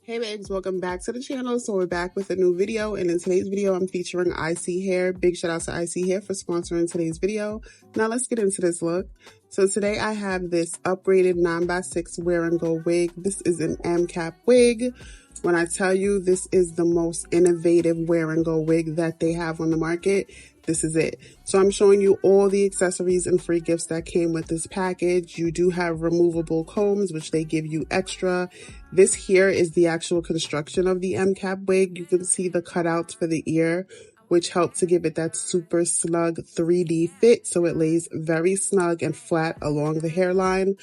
Hey babes, welcome back to the channel. So we're back with a new video, and in today's video I'm featuring Isee hair. Big shout out to Isee hair for sponsoring today's video. Now let's get into this look. So today I have this upgraded 9x6 wear and go wig. This is an mcap wig. When I tell you this is the most innovative wear and go wig that they have on the market, this is it. So I'm showing you all the accessories and free gifts that came with this package. You do have removable combs, which they give you extra. This here is the actual construction of the mcap wig. You can see the cutouts for the ear, which help to give it that super snug 3D fit. So it lays very snug and flat along the hairline.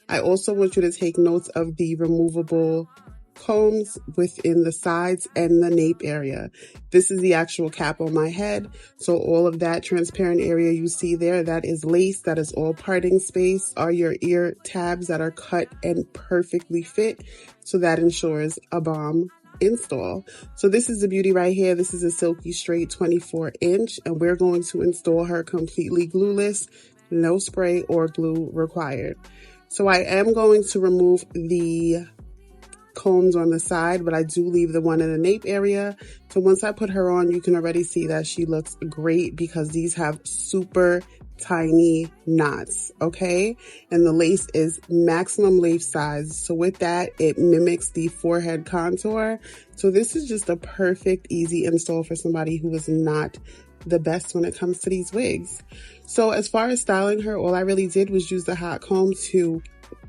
I also want you to take notes of the removable combs within the sides and the nape area. This is the actual cap on my head. So all of that transparent area you see there, that is lace. That is all parting space, are your ear tabs that are cut and perfectly fit. So that ensures a bomb install. So this is the beauty right here. This is a silky straight 24-inch, and we're going to install her completely glueless, no spray or glue required. So I am going to remove the combs on the side, but I do leave the one in the nape area. So once I put her on, you can already see that she looks great because these have super tiny knots, okay? And the lace is maximum lace size. So with that, it mimics the forehead contour. So this is just a perfect, easy install for somebody who is not the best when it comes to these wigs. So as far as styling her, all I really did was use the hot comb to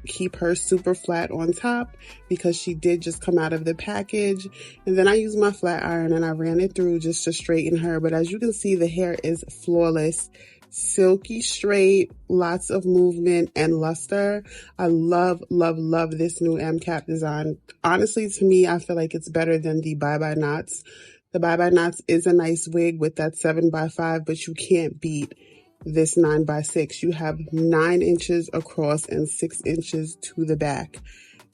keep her super flat on top because she did just come out of the package. And then I used my flat iron and I ran it through just to straighten her. But as you can see, the hair is flawless, silky straight, lots of movement and luster. I love, love, love this new mcap design. Honestly, to me, I feel like it's better than the Bye Bye Knots. The Bye Bye Knots is a nice wig with that 7x5, but you can't beat this 9x6. You have 9 inches across and 6 inches to the back.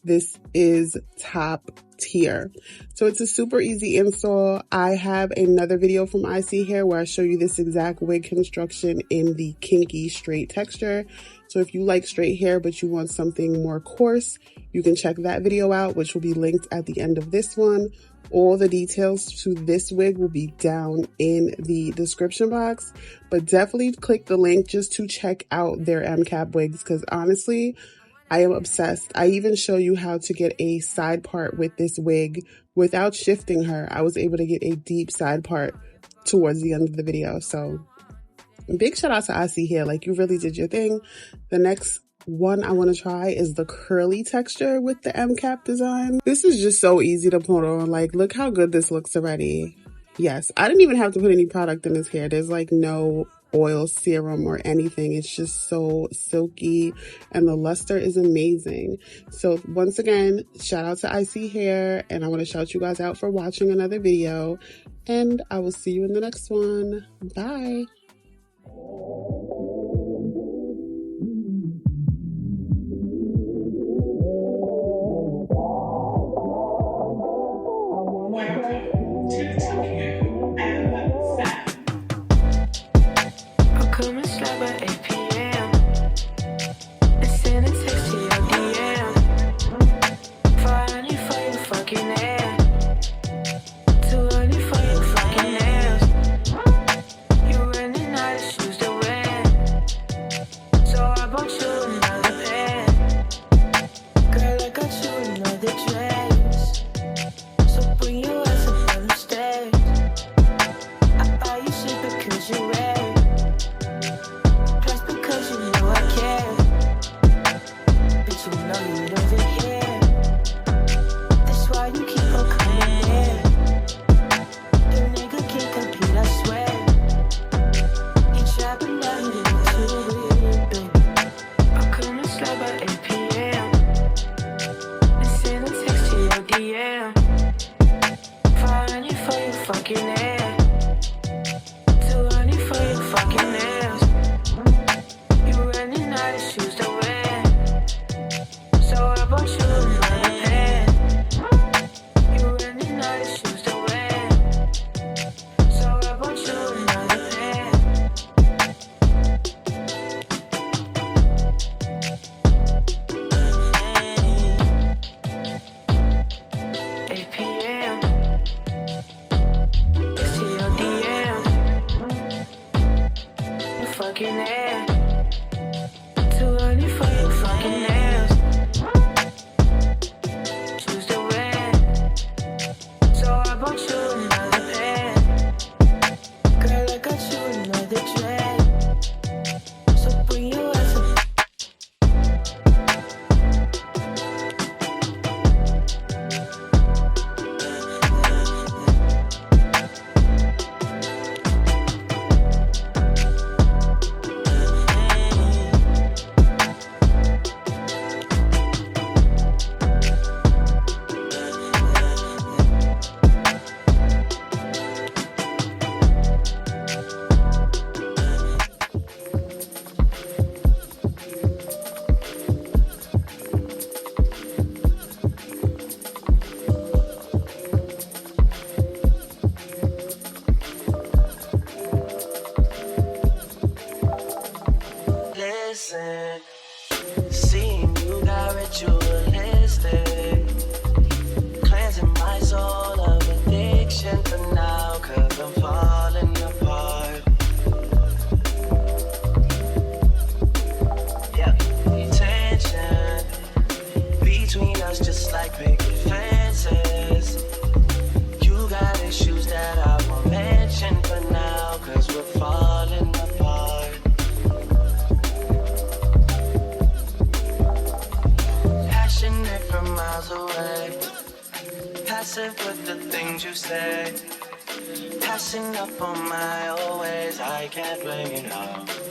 This is top tier. So it's a super easy install. I have another video from Isee hair where I show you this exact wig construction in the kinky straight texture. So if you like straight hair but you want something more coarse, you can check that video out, which will be linked at the end of this one. All the details to this wig will be down in the description box, but definitely click the link just to check out their mcap wigs because honestly, I am obsessed. I even show you how to get a side part with this wig without shifting her. I was able to get a deep side part towards the end of the video. So big shout out to Isee hair. Like, you really did your thing. The next one I want to try is the curly texture with the mcap design. This is just so easy to put on. Like, look how good this looks already. Yes, I didn't even have to put any product in this hair. There's like no oil serum or anything. It's just so silky and the luster is amazing. So once again, shout out to Isee hair, and I want to shout you guys out for watching another video, and I will see you in the next one. Bye. us just like picket fences. You got issues that I won't mention for now, cause we're falling apart. Passionate from miles away, passive with the things you say, passing up on my always, I can't blame you now.